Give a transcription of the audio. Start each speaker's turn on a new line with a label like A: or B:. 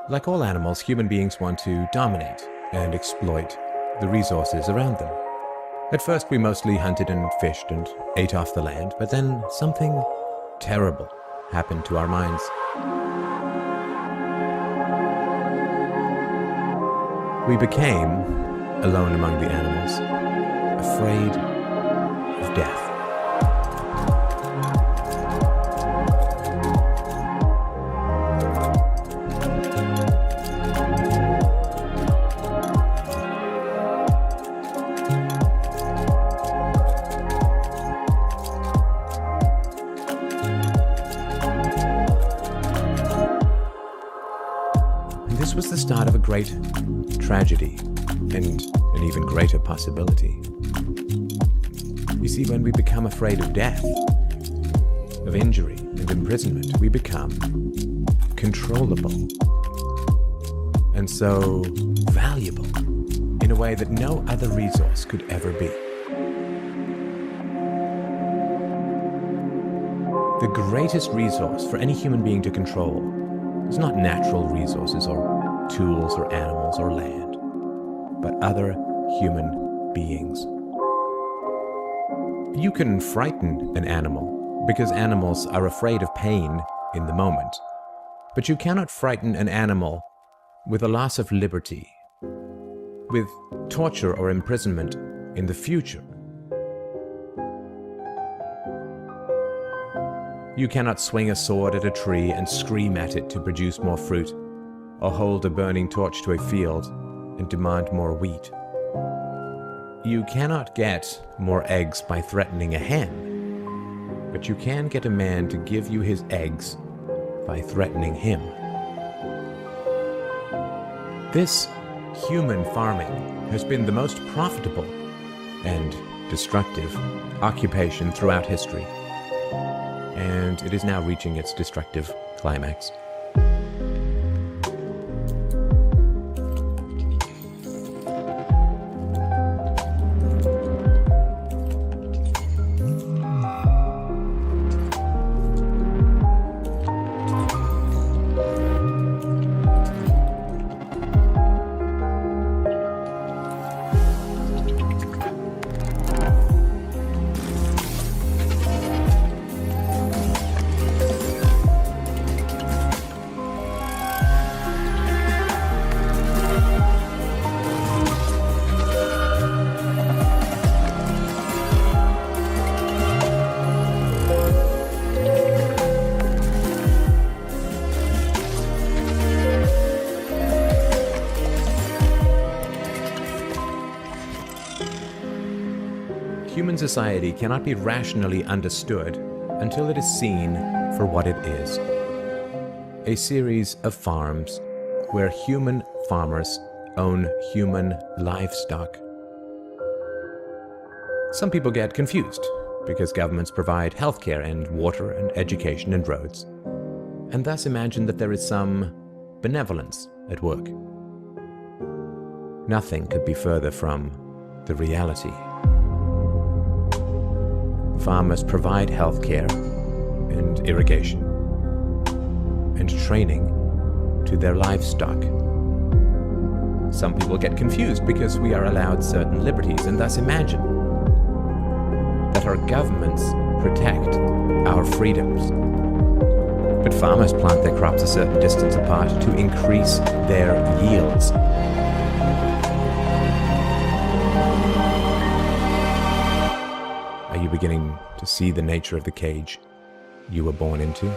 A: Like all animals, human beings want to dominate and exploit the resources around them. At first, we mostly hunted and fished and ate off the land, but then something terrible happened to our minds. We became, alone among the animals, afraid of death. This was the start of a great tragedy and an even greater possibility. You see, when we become afraid of death, of injury and imprisonment, we become controllable and so valuable in a way that no other resource could ever be. The greatest resource for any human being to control is not natural resources or tools or animals or land, but other human beings. You can frighten an animal because animals are afraid of pain in the moment, but you cannot frighten an animal with a loss of liberty, with torture or imprisonment in the future. You cannot swing a sword at a tree and scream at it to produce more fruit, or hold a burning torch to a field and demand more wheat. You cannot get more eggs by threatening a hen, but you can get a man to give you his eggs by threatening him. This human farming has been the most profitable and destructive occupation throughout history, and it is now reaching its destructive climax. Human society cannot be rationally understood until it is seen for what it is: a series of farms where human farmers own human livestock. Some people get confused because governments provide healthcare and water and education and roads, and thus imagine that there is some benevolence at work. Nothing could be further from the reality. Farmers provide healthcare and irrigation and training to their livestock. Some people get confused because we are allowed certain liberties and thus imagine that our governments protect our freedoms. But farmers plant their crops a certain distance apart to increase their yields. Are you beginning to see the nature of the cage you were born into?